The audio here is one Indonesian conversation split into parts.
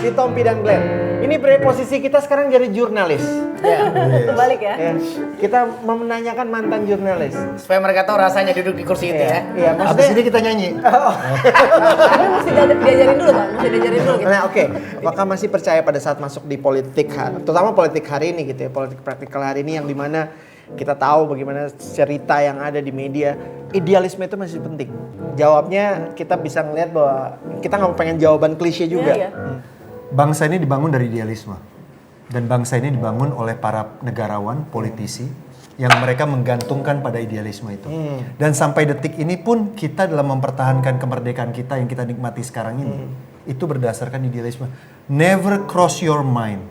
di Tompi dan Glenn. Ini Bre, posisi kita sekarang jadi jurnalis. Kebalik ya. Kita menanyakan mantan jurnalis. Supaya mereka tahu rasanya duduk di kursi itu ya. Iya, Habis ini kita nyanyi. Tapi mesti diajarin dulu Bang, mesti diajarin dulu gitu. Nah, oke. Maka masih percaya pada saat masuk di politik, terutama politik hari ini gitu ya, politik praktikal hari ini yang dimana kita tahu bagaimana cerita yang ada di media, idealisme itu masih penting. Jawabnya kita bisa ngelihat bahwa kita nggak pengen jawaban klise juga. Iya. Bangsa ini dibangun dari idealisme. Dan bangsa ini dibangun oleh para negarawan, politisi yang mereka menggantungkan pada idealisme itu. Dan sampai detik ini pun kita dalam mempertahankan kemerdekaan kita yang kita nikmati sekarang ini, itu berdasarkan idealisme. Never cross your mind.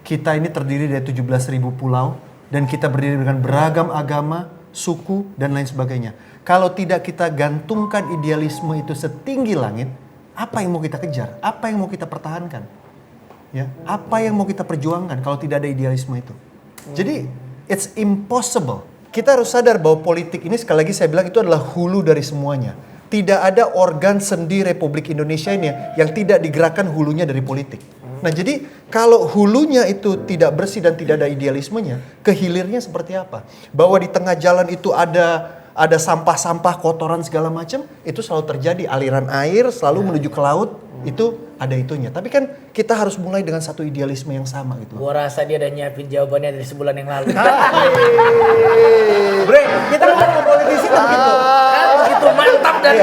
Kita ini terdiri dari 17.000 pulau dan kita berdiri dengan beragam agama, suku dan lain sebagainya. Kalau tidak kita gantungkan idealisme itu setinggi langit, apa yang mau kita kejar? Apa yang mau kita pertahankan? Ya, apa yang mau kita perjuangkan kalau tidak ada idealisme itu? Jadi, it's impossible. Kita harus sadar bahwa politik ini, sekali lagi saya bilang, itu adalah hulu dari semuanya. Tidak ada organ sendi Republik Indonesia ini yang tidak digerakkan hulunya dari politik. Nah, jadi kalau hulunya itu tidak bersih dan tidak ada idealismenya, kehilirnya seperti apa? Bahwa di tengah jalan itu ada sampah-sampah, kotoran segala macam, itu selalu terjadi. Aliran air selalu menuju ke laut, itu ada itunya. Tapi kan kita harus mulai dengan satu idealisme yang sama gitu. Gua rasa dia udah nyiapin jawabannya dari sebulan yang lalu. Bre, kita kan politisi kan gitu. Begitu mantap dan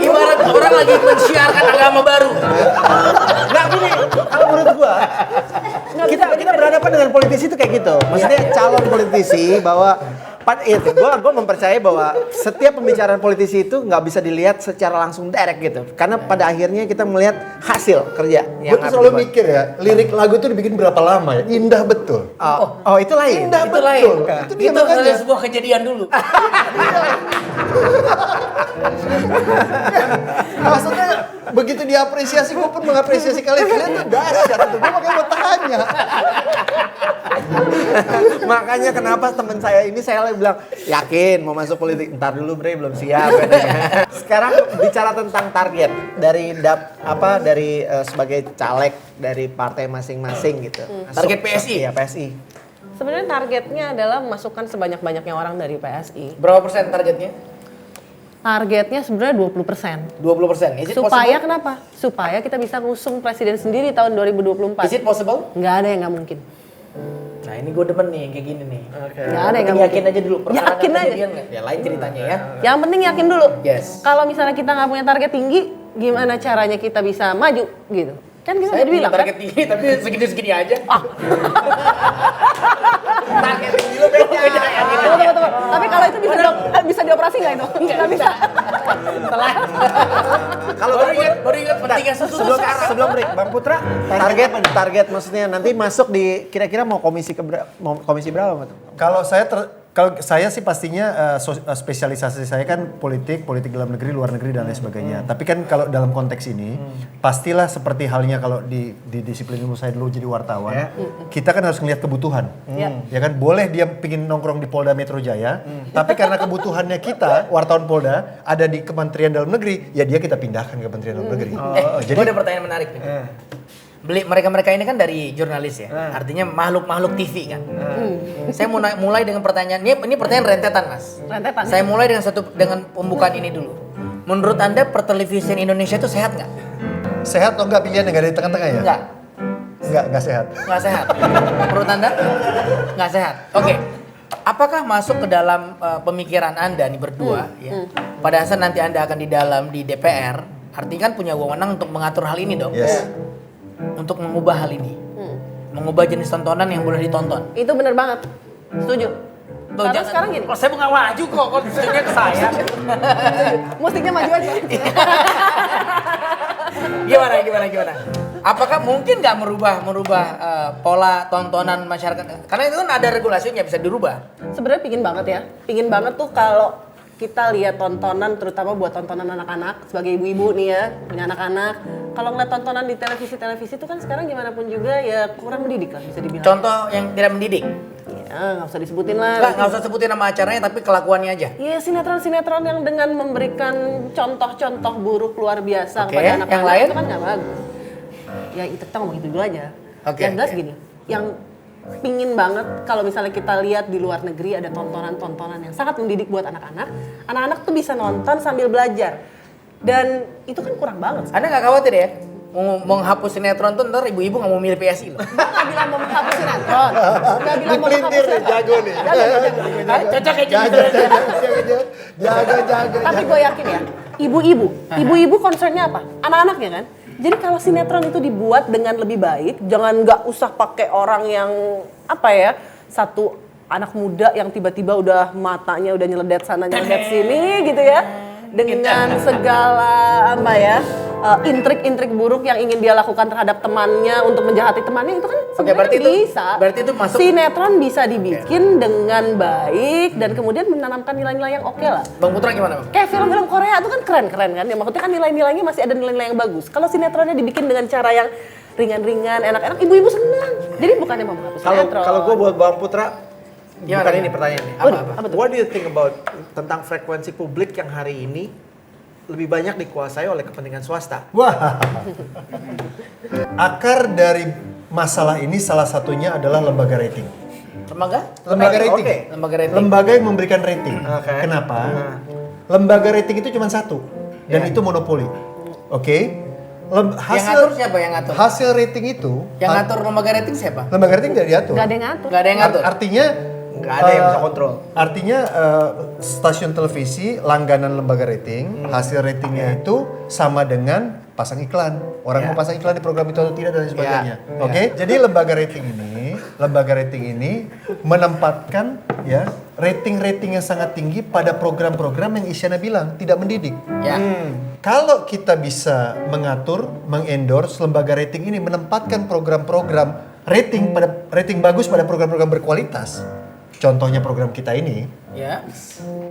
ibarat orang lagi mensiarkan agama baru. Nah gini, kalau menurut gua, kita berhadapan dengan politisi itu kayak gitu. Maksudnya calon politisi bahwa gue mempercayai bahwa setiap pembicaraan politisi itu nggak bisa dilihat secara langsung direct gitu, karena pada akhirnya kita melihat hasil kerja. Gue tuh selalu mikir ya, lirik lagu itu dibikin berapa lama ya? Indah betul. Oh itu lain. Indah Itu betul. lain. Dia Itu makanya. adalah sebuah kejadian dulu. Maksudnya begitu diapresiasi, gue pun mengapresiasi kalian tuh dahsyat itu. Gue makanya mau tanya. Makanya kenapa teman saya ini saya bilang yakin mau masuk politik, ntar dulu Bre belum siap katanya. Sekarang bicara tentang target dari sebagai caleg dari partai masing-masing gitu. Target PSI? Iya PSI. Sebenarnya targetnya adalah memasukkan sebanyak-banyaknya orang dari PSI. Berapa persen targetnya? Targetnya sebenarnya 20%. 20%. Is it Supaya possible? kenapa? Supaya kita bisa ngusung presiden sendiri tahun 2024. Is it possible? Nggak ada yang nggak mungkin. Nah ini gue demen nih yang kayak gini nih. Nggak ada yang nggak Yakin mungkin. aja dulu. Yakin aja. Kejadian nggak? Ya lain ceritanya ya. Yang penting yakin dulu. Yes. Kalau misalnya kita nggak punya target tinggi, gimana caranya kita bisa maju gitu? Kan kita Saya udah bilang target kan? tinggi tapi segini-segini aja. Target tinggi lu beda ya. Tunggu. Tapi kalau itu bisa dioperasi nggak itu? Nggak bisa. Telat. Kalau baru ingat pentingnya susu sebelum break, Bang Putra, target maksudnya nanti masuk di kira-kira mau komisi berapa Mas? Kalau saya sih pastinya spesialisasi saya kan politik dalam negeri, luar negeri dan lain sebagainya. Tapi kan kalau dalam konteks ini, pastilah seperti halnya kalau di disiplin ilmu saya dulu jadi wartawan, kita kan harus ngelihat kebutuhan. Ya kan, boleh dia pingin nongkrong di Polda Metro Jaya, tapi karena kebutuhannya kita, wartawan Polda, ada di Kementerian Dalam Negeri, ya dia kita pindahkan ke Kementerian Dalam Negeri. Jadi ada pertanyaan menarik nih. Mereka ini kan dari jurnalis ya, artinya makhluk TV kan. Saya mulai dengan pertanyaan ini pertanyaan rentetan Mas. Rentetan. Saya mulai dengan pembukaan ini dulu. Menurut Anda pertelevisian Indonesia itu sehat nggak? Sehat atau enggak pilihan yang ada di tengah-tengah ya? Enggak sehat. Nggak sehat. Menurut Anda nggak sehat. Oke. Apakah masuk ke dalam pemikiran Anda nih berdua ya? Pada saat nanti Anda akan di DPR, artinya kan punya wewenang untuk mengatur hal ini dong. Yes. Untuk mengubah hal ini. Mengubah jenis tontonan yang boleh ditonton. Itu bener banget. Setuju. Tuh, Karena sekarang gini. Kalau saya nggak maju kok konstitusinya ke saya. Musiknya maju aja. Gimana? Apakah mungkin nggak merubah pola tontonan masyarakat? Karena itu kan ada regulasinya bisa dirubah. Sebenarnya pingin banget tuh kalau kita lihat tontonan, terutama buat tontonan anak-anak, sebagai ibu-ibu nih ya, punya anak-anak. Kalau ngeliat tontonan di televisi itu kan sekarang gimana pun juga ya kurang mendidik lah bisa dibilang. Contoh yang tidak mendidik? Ya nggak usah disebutin lah. Nggak usah sebutin nama acaranya tapi kelakuannya aja. Iya sinetron-sinetron yang dengan memberikan contoh-contoh buruk luar biasa Oke, kepada anak-anak yang lain? itu kan nggak bagus. Ya itu kita ngomong itu dulu aja. Oke, Yang jelas oke. gini, yang pingin banget kalau misalnya kita lihat di luar negeri ada tontonan-tontonan yang sangat mendidik buat anak-anak. Anak-anak tuh bisa nonton sambil belajar. Dan itu kan kurang banget. Anda nggak khawatir ya? Mau menghapus sinetron tuh ntar ibu-ibu nggak mau milih PSI loh. Gue nggak bilang mau menghapus sinetron. Nggak bilang mau menghapus Dipelintir nih, sinetron. jago nih. Jago. Cocok kayak gitu. Jago. Tapi gue yakin ya, ibu-ibu concernnya apa? Anak-anaknya kan. Jadi kalau sinetron itu dibuat dengan lebih baik, jangan nggak usah pakai orang yang apa ya, satu anak muda yang tiba-tiba udah matanya udah nyeledet sana nyeledet sini gitu ya, dengan segala apa ya, intrik-intrik buruk yang ingin dia lakukan terhadap temannya untuk menjahati temannya itu kan sebenarnya berarti itu- bisa. berarti itu masuk- Sinetron bisa dibikin dengan baik dan kemudian menanamkan nilai-nilai yang oke lah. Bang Putra gimana Bang? Kayak film-film Korea itu kan keren-keren kan, ya maksudnya kan nilai-nilainya masih ada nilai-nilai yang bagus. Kalau sinetronnya dibikin dengan cara yang ringan-ringan, enak-enak, ibu-ibu senang. Jadi bukannya mau menghapus sinetron. Kalau gue buat Bang Putra, Gimana, bukan gimana? ini pertanyaannya. Apa tuh? What do you think about tentang frekuensi publik yang hari ini lebih banyak dikuasai oleh kepentingan swasta? Wah. Akar dari masalah ini salah satunya adalah lembaga rating. Lembaga? Lembaga rating. Oke. Lembaga rating. Lembaga yang memberikan rating. Oke. Kenapa? Nah. Lembaga rating itu cuma satu dan Ya. itu monopoli. Oke. Yang ngatur siapa yang ngatur? Hasil rating itu Yang ngatur lembaga rating siapa? lembaga rating tidak diatur. Gak ada yang ngatur. Nggak ada yang ngatur. Artinya Nggak ada yang bisa kontrol. Artinya stasiun televisi langganan lembaga rating, hasil ratingnya itu sama dengan pasang iklan. Orang Ya. mau pasang iklan di program itu atau tidak dan lain sebagainya. Ya. Oke. Jadi lembaga rating ini menempatkan ya rating-rating yang sangat tinggi pada program-program yang Isyana bilang tidak mendidik. Ya. Kalau kita bisa mengatur, mengendorse lembaga rating ini menempatkan program-program rating bagus pada program-program berkualitas. Contohnya program kita ini, Ya.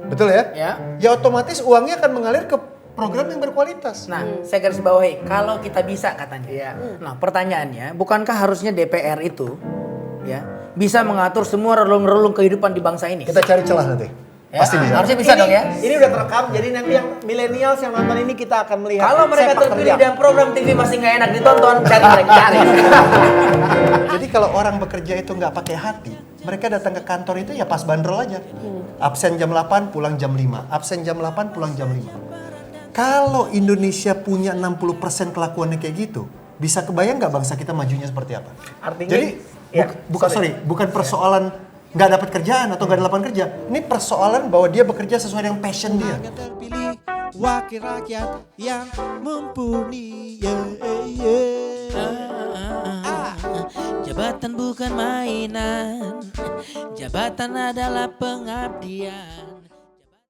betul ya? Ya. Ya otomatis uangnya akan mengalir ke program yang berkualitas. Nah, saya garis bawahi, kalau kita bisa katanya. Iya. Nah, pertanyaannya, bukankah harusnya DPR itu ya bisa mengatur semua relung-relung kehidupan di bangsa ini? Kita cari celah nanti. Ya, Pasti bisa. harusnya bisa dong ya. Ini udah terekam, jadi nanti yang milenials yang nonton ini kita akan melihat. Kalau mereka sepak terpilih terjang. dan program TV masih nggak enak ditonton, cari mereka cari. Jadi kalau orang bekerja itu nggak pakai hati, mereka datang ke kantor itu ya pas bandrol aja. Absen jam 8, pulang jam 5. Absen jam 8, pulang jam 5. Kalau Indonesia punya 60% kelakuannya kayak gitu, bisa kebayang nggak bangsa kita majunya seperti apa? Artinya, Jadi ya, bukan persoalan nggak dapat kerjaan atau nggak ada lapangan kerja. Ini persoalan bahwa dia bekerja sesuai dengan passion dia. Yang terpilih wakil rakyat yang mumpuni. Jabatan bukan mainan, jabatan adalah pengabdian.